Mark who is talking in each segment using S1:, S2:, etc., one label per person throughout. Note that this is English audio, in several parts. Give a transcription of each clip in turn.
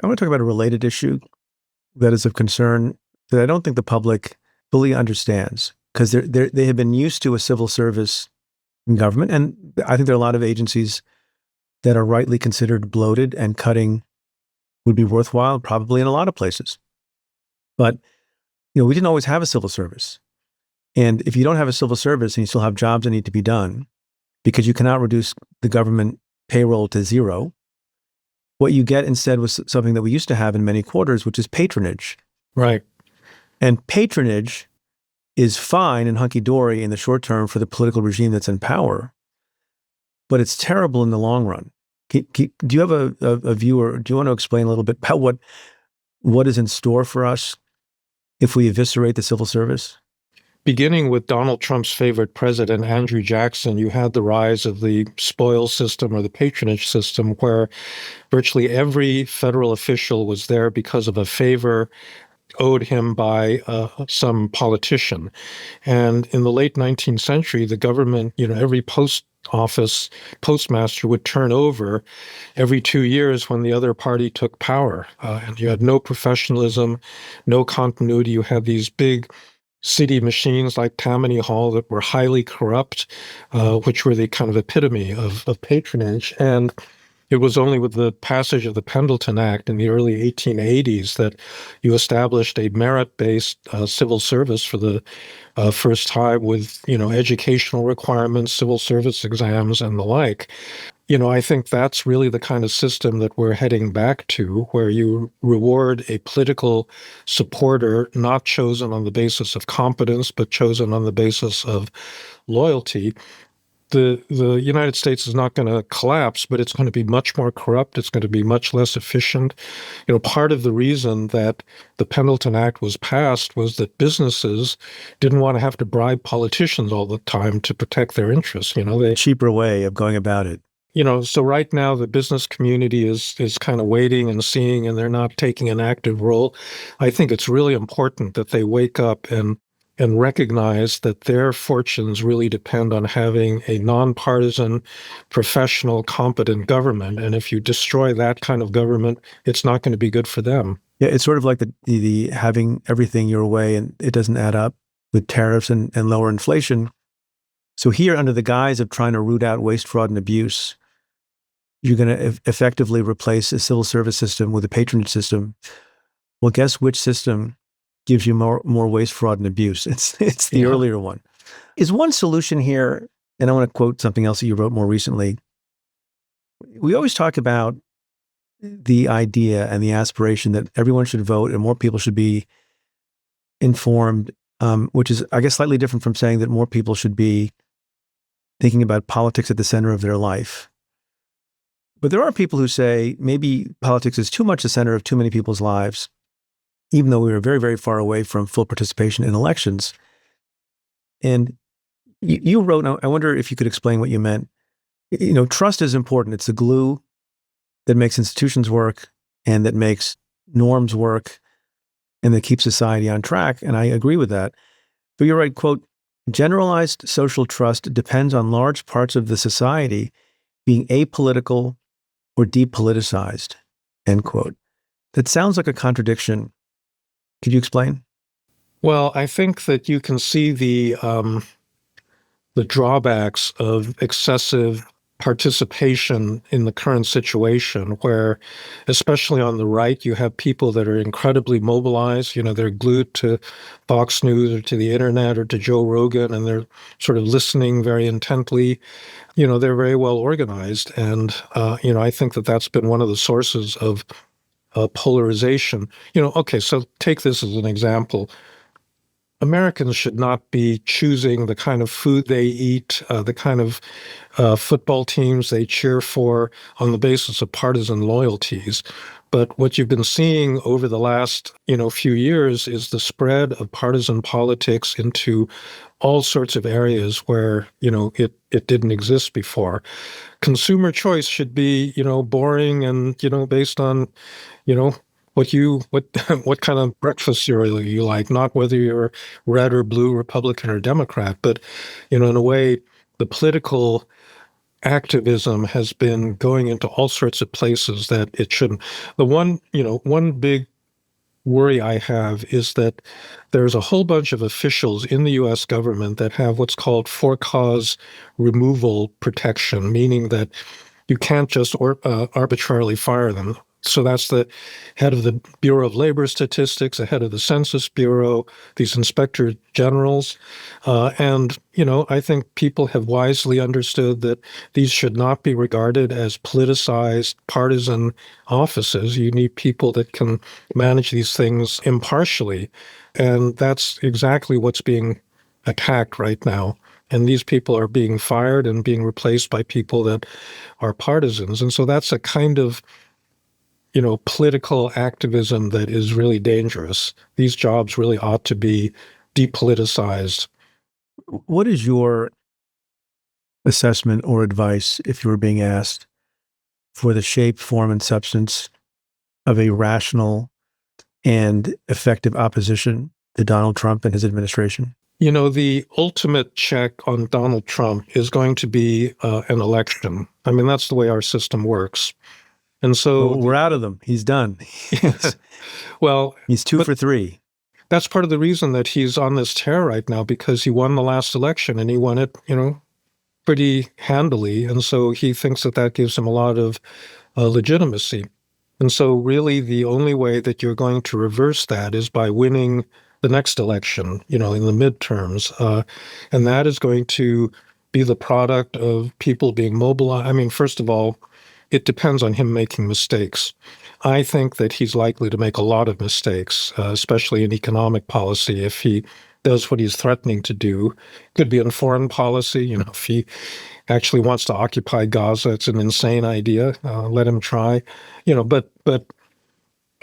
S1: I want to talk about a related issue that is of concern that I don't think the public fully understands because they have been used to a civil service in government. And I think there are a lot of agencies that are rightly considered bloated and cutting would be worthwhile, probably in a lot of places. But, we didn't always have a civil service. And if you don't have a civil service and you still have jobs that need to be done, because you cannot reduce the government payroll to zero, what you get instead was something that we used to have in many quarters, which is patronage.
S2: Right.
S1: And patronage is fine and hunky-dory in the short term for the political regime that's in power, but it's terrible in the long run. Do you have a view, or do you want to explain a little bit about what is in store for us if we eviscerate the civil service?
S2: Beginning with Donald Trump's favorite president, Andrew Jackson, you had the rise of the spoil system or the patronage system, where virtually every federal official was there because of a favor owed him by some politician. And in the late 19th century, the government, every postmaster would turn over every 2 years when the other party took power. And you had no professionalism, no continuity. You had these big city machines like Tammany Hall that were highly corrupt, which were the kind of epitome of patronage. And it was only with the passage of the Pendleton Act in the early 1880s that you established a merit-based civil service for the first time with, educational requirements, civil service exams, and the like. I think that's really the kind of system that we're heading back to, where you reward a political supporter not chosen on the basis of competence, but chosen on the basis of loyalty. The United States is not going to collapse, but it's going to be much more corrupt. It's going to be much less efficient. Part of the reason that the Pendleton Act was passed was that businesses didn't want to have to bribe politicians all the time to protect their interests.
S1: Cheaper way of going about it.
S2: So right now the business community is kind of waiting and seeing, and they're not taking an active role. I think it's really important that they wake up and recognize that their fortunes really depend on having a nonpartisan, professional, competent government. And if you destroy that kind of government, it's not going to be good for them.
S1: Yeah, it's sort of like the having everything your way and it doesn't add up with tariffs and lower inflation. So here, under the guise of trying to root out waste, fraud, and abuse, you're going to effectively replace a civil service system with a patronage system. Well, guess which system gives you more waste, fraud, and abuse? It's the earlier one. Is one solution here, and I want to quote something else that you wrote more recently. We always talk about the idea and the aspiration that everyone should vote and more people should be informed, which is, I guess, slightly different from saying that more people should be thinking about politics at the center of their life. But there are people who say maybe politics is too much the center of too many people's lives, even though we were very, very far away from full participation in elections. And you wrote, I wonder if you could explain what you meant. Trust is important. It's the glue that makes institutions work and that makes norms work and that keeps society on track. And I agree with that. But you're right, quote, generalized social trust depends on large parts of the society being apolitical or depoliticized, end quote. That sounds like a contradiction. Could you explain?
S2: Well, I think that you can see the drawbacks of excessive participation in the current situation, where, especially on the right, you have people that are incredibly mobilized. They're glued to Fox News or to the internet or to Joe Rogan, and they're sort of listening very intently. They're very well organized. And, I think that that's been one of the sources of polarization. Okay, so take this as an example. Americans should not be choosing the kind of food they eat, the kind of football teams they cheer for on the basis of partisan loyalties. But what you've been seeing over the last, few years is the spread of partisan politics into all sorts of areas where, it didn't exist before. Consumer choice should be, boring and, based on, what what kind of breakfast cereal you like, not whether you're red or blue, Republican or Democrat. But, in a way, the political activism has been going into all sorts of places that it shouldn't. The one big worry I have is that there's a whole bunch of officials in the U.S. government that have what's called for-cause removal protection, meaning that you can't just arbitrarily fire them. So that's the head of the Bureau of Labor Statistics, the head of the Census Bureau, these inspector generals. I think people have wisely understood that these should not be regarded as politicized, partisan offices. You need people that can manage these things impartially. And that's exactly what's being attacked right now. And these people are being fired and being replaced by people that are partisans. And so that's a kind of political activism that is really dangerous. These jobs really ought to be depoliticized.
S1: What is your assessment or advice, if you were being asked, for the shape, form, and substance of a rational and effective opposition to Donald Trump and his administration?
S2: The ultimate check on Donald Trump is going to be an election. I mean, that's the way our system works. And so
S1: we're out of them. He's done.
S2: Well,
S1: he's 2 for 3.
S2: That's part of the reason that he's on this tear right now, because he won the last election and he won it, pretty handily. And so he thinks that gives him a lot of legitimacy. And so really the only way that you're going to reverse that is by winning the next election, in the midterms. And that is going to be the product of people being mobilized. I mean, first of all, it depends on him making mistakes. I think that he's likely to make a lot of mistakes, especially in economic policy, if he does what he's threatening to do. Could be in foreign policy. If he actually wants to occupy Gaza, it's an insane idea. Let him try. But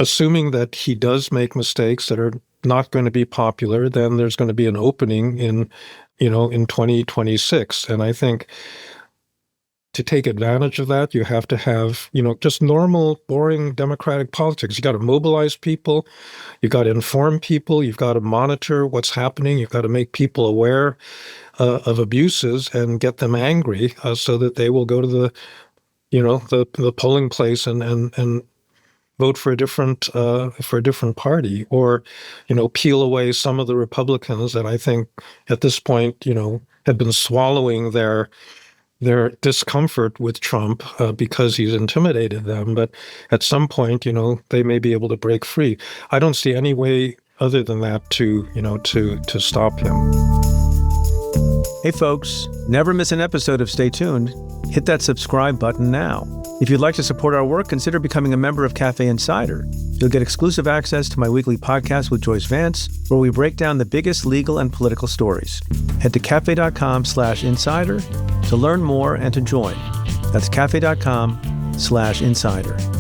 S2: assuming that he does make mistakes that are not going to be popular, then there's going to be an opening in 2026. And I think to take advantage of that, you have to have, just normal, boring democratic politics. You got to mobilize people. You got to inform people. You've got to monitor what's happening. You've got to make people aware of abuses and get them angry so that they will go to the polling place and vote for a different party, or peel away some of the Republicans that I think at this point have been swallowing their discomfort with Trump because he's intimidated them. But at some point, they may be able to break free. I don't see any way other than that to stop him.
S1: Hey folks, never miss an episode of Stay Tuned. Hit that subscribe button now. If you'd like to support our work, consider becoming a member of Cafe Insider. You'll get exclusive access to my weekly podcast with Joyce Vance, where we break down the biggest legal and political stories. Head to cafe.com/insider to learn more and to join. That's cafe.com/insider.